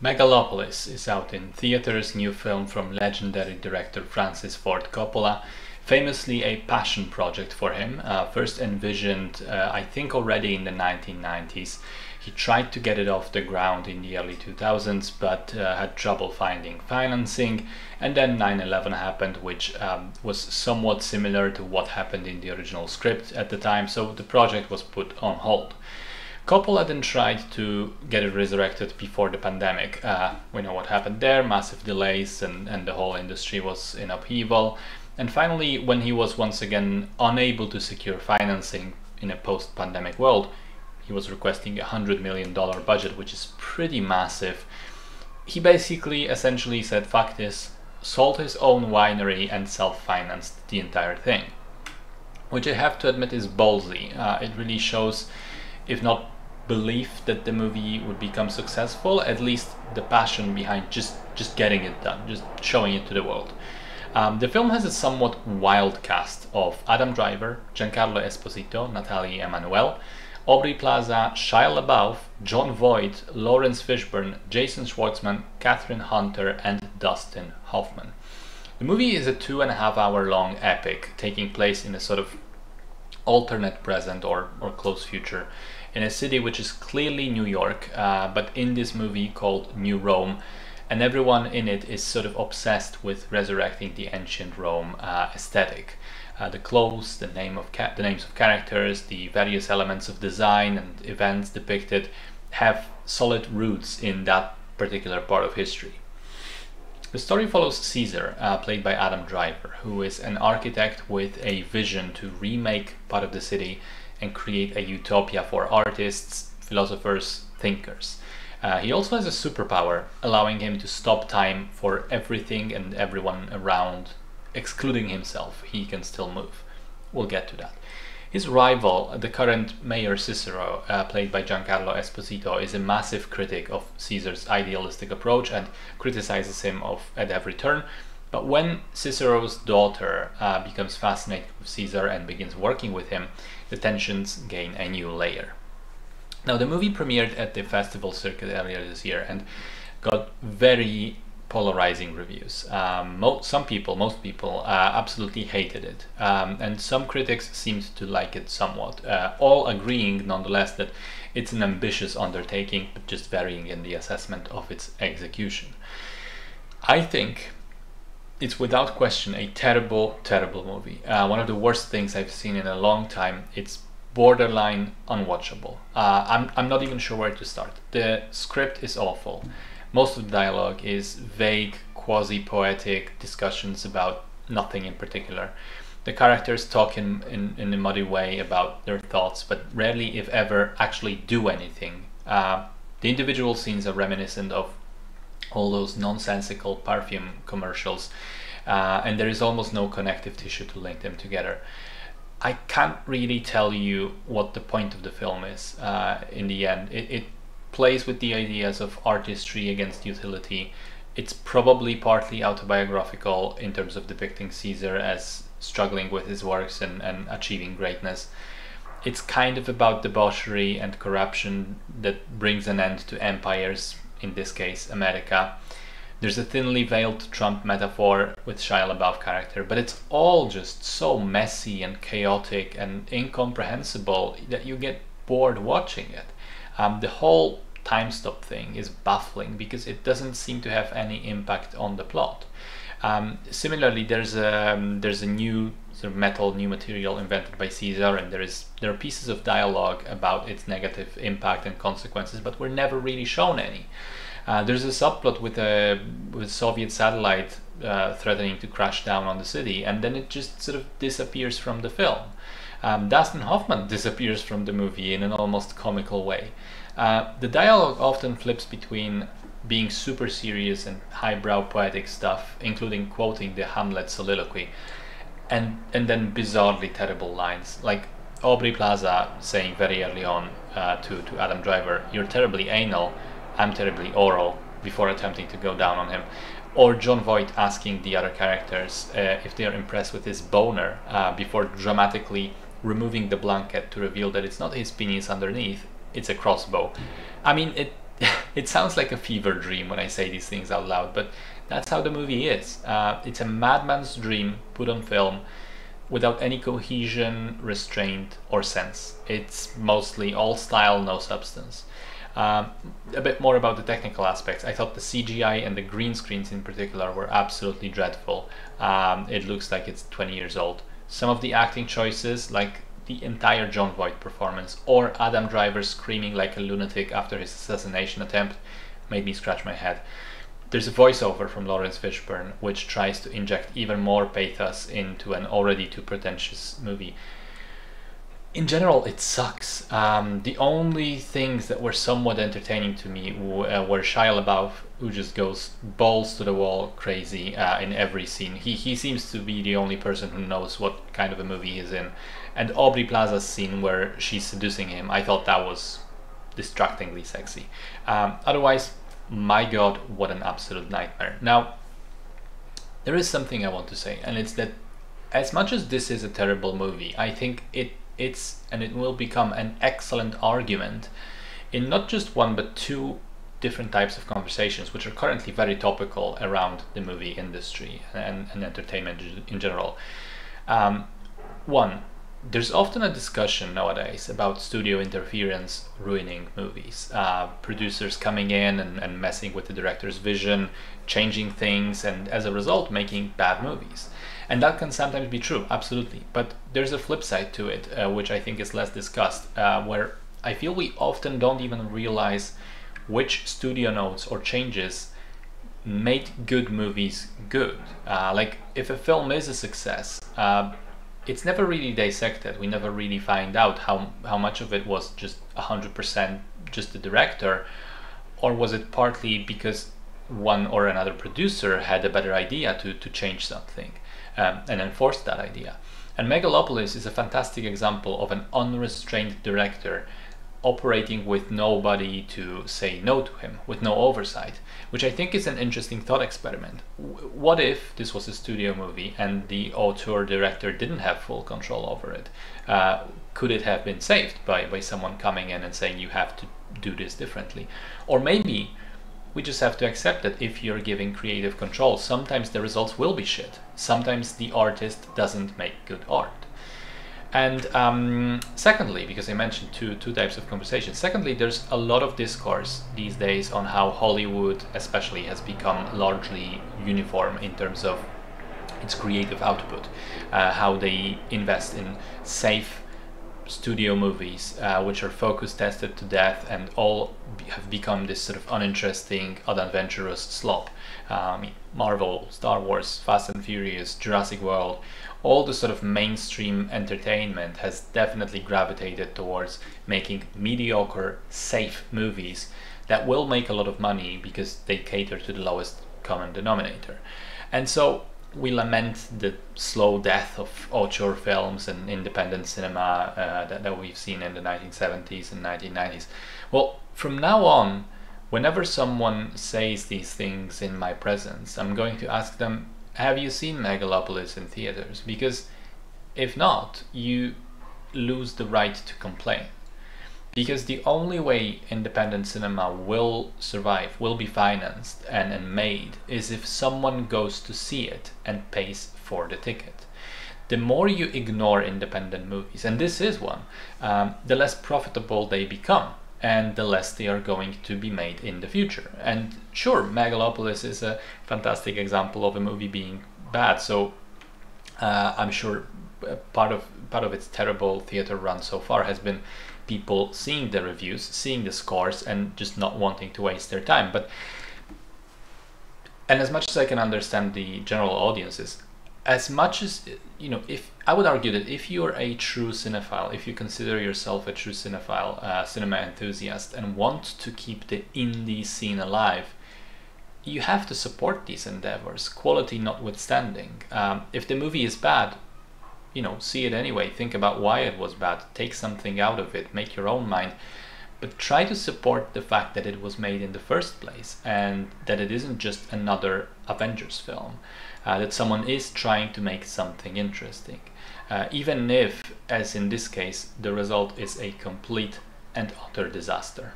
Megalopolis is out in theaters, new film from legendary director Francis Ford Coppola, famously a passion project for him, first envisioned I think already in the 1990s. He tried to get it off the ground in the early 2000s, but had trouble finding financing, and then 9/11 happened, which was somewhat similar to what happened in the original script at the time, so the project was put on hold. Coppola then tried to get it resurrected before the pandemic. We know what happened there, massive delays, and the whole industry was in upheaval. And finally, when he was once again unable to secure financing in a post-pandemic world, he was requesting $100 million budget, which is pretty massive. He basically essentially said, fuck this, sold his own winery and self-financed the entire thing. Which I have to admit is ballsy. It really shows, if not belief that the movie would become successful, at least the passion behind just getting it done, just showing it to the world. The film has a somewhat wild cast of Adam Driver, Giancarlo Esposito, Nathalie Emmanuel, Aubrey Plaza, Shia LaBeouf, Jon Voight, Lawrence Fishburne, Jason Schwartzman, Catherine Hunter, and Dustin Hoffman. The movie is a 2.5-hour long epic taking place in a sort of alternate present or close future in a city which is clearly New York, but in this movie called New Rome, and everyone in it is sort of obsessed with resurrecting the ancient Rome aesthetic. The clothes, the names of characters, the various elements of design and events depicted have solid roots in that particular part of history. The story follows Cesar, played by Adam Driver, who is an architect with a vision to remake part of the city and create a utopia for artists, philosophers, thinkers. He also has a superpower, allowing him to stop time for everything and everyone around, excluding himself. He can still move. We'll get to that. His rival, the current Mayor Cicero, played by Giancarlo Esposito, is a massive critic of Caesar's idealistic approach and criticizes him at every turn. But when Cicero's daughter becomes fascinated with Caesar and begins working with him, the tensions gain a new layer. Now, the movie premiered at the festival circuit earlier this year and got very polarizing reviews. Most people absolutely hated it, and some critics seemed to like it somewhat, all agreeing nonetheless that it's an ambitious undertaking, but just varying in the assessment of its execution. I think it's without question a terrible, terrible movie. One of the worst things I've seen in a long time. It's borderline unwatchable. I'm not even sure where to start. The script is awful. Most of the dialogue is vague, quasi-poetic discussions about nothing in particular. The characters talk in a muddy way about their thoughts, but rarely, if ever, actually do anything. The individual scenes are reminiscent of all those nonsensical perfume commercials, and there is almost no connective tissue to link them together. I can't really tell you what the point of the film is in the end. It plays with the ideas of artistry against utility. It's probably partly autobiographical in terms of depicting Caesar as struggling with his works and achieving greatness. It's kind of about debauchery and corruption that brings an end to empires, in this case America. There's a thinly veiled Trump metaphor with Shia LaBeouf character, but it's all just so messy and chaotic and incomprehensible that you get bored watching it. The whole time stop thing is baffling because it doesn't seem to have any impact on the plot. Similarly, there's a new sort of new material invented by Caesar, and there are pieces of dialogue about its negative impact and consequences, but we're never really shown any. There's a subplot with a Soviet satellite threatening to crash down on the city, and then it just sort of disappears from the film. Dustin Hoffman disappears from the movie in an almost comical way. The dialogue often flips between being super serious and highbrow poetic stuff, including quoting the Hamlet soliloquy, and then bizarrely terrible lines, like Aubrey Plaza saying very early on to Adam Driver, "You're terribly anal, I'm terribly oral," before attempting to go down on him. Or Jon Voight asking the other characters if they are impressed with his boner before dramatically removing the blanket to reveal that it's not his penis underneath, it's a crossbow. I mean, It sounds like a fever dream when I say these things out loud, but that's how the movie is. It's a madman's dream put on film without any cohesion, restraint, or sense. It's mostly all style, no substance. A bit more about the technical aspects. I thought the CGI and the green screens in particular were absolutely dreadful. It looks like it's 20 years old. Some of the acting choices, like the entire Jon Voight performance, or Adam Driver screaming like a lunatic after his assassination attempt, made me scratch my head. There's a voiceover from Lawrence Fishburne which tries to inject even more pathos into an already too pretentious movie. In general, it sucks. The only things that were somewhat entertaining to me were Shia LaBeouf, who just goes balls to the wall crazy in every scene. He seems to be the only person who knows what kind of a movie he's in. And Aubrey Plaza's scene where she's seducing him, I thought that was distractingly sexy. Otherwise, my god, what an absolute nightmare. Now, there is something I want to say, and it's that as much as this is a terrible movie, I think it's and it will become an excellent argument in not just one but two different types of conversations which are currently very topical around the movie industry and entertainment in general. One, there's often a discussion nowadays about studio interference ruining movies. Producers coming in and messing with the director's vision, changing things, and as a result making bad movies. And that can sometimes be true, absolutely. But there's a flip side to it, which I think is less discussed, where I feel we often don't even realize which studio notes or changes made good movies good. Like, if a film is a success, it's never really dissected. We never really find out how much of it was just 100% just the director, or was it partly because one or another producer had a better idea to change something and enforce that idea. And Megalopolis is a fantastic example of an unrestrained director operating with nobody to say no to him, with no oversight, which I think is an interesting thought experiment. What if this was a studio movie and the auteur director didn't have full control over it? Could it have been saved by someone coming in and saying you have to do this differently? Or maybe we just have to accept that if you're giving creative control, sometimes the results will be shit. Sometimes the artist doesn't make good art. And secondly, because I mentioned two types of conversations, secondly, there's a lot of discourse these days on how Hollywood especially has become largely uniform in terms of its creative output, how they invest in safe studio movies which are focus tested to death and all have become this sort of uninteresting, unadventurous slop. Marvel, Star Wars, Fast and Furious, Jurassic World, all the sort of mainstream entertainment has definitely gravitated towards making mediocre, safe movies that will make a lot of money because they cater to the lowest common denominator. And so we lament the slow death of auteur films and independent cinema that we've seen in the 1970s and 1990s. Well, from now on, whenever someone says these things in my presence, I'm going to ask them, have you seen Megalopolis in theaters? Because if not, you lose the right to complain. Because the only way independent cinema will survive, will be financed and made, is if someone goes to see it and pays for the ticket. The more you ignore independent movies, and this is one, the less profitable they become, and the less they are going to be made in the future. And sure, Megalopolis is a fantastic example of a movie being bad, so I'm sure part of its terrible theater run so far has been people seeing the reviews, seeing the scores, and just not wanting to waste their time. And as much as I can understand the general audiences, as much as, you know, if I would argue that if you're a true cinephile, if you consider yourself a true cinephile, cinema enthusiast, and want to keep the indie scene alive, you have to support these endeavors, quality notwithstanding. If the movie is bad, you know, see it anyway, think about why it was bad, take something out of it, make your own mind, but try to support the fact that it was made in the first place and that it isn't just another Avengers film, that someone is trying to make something interesting, even if, as in this case, the result is a complete and utter disaster.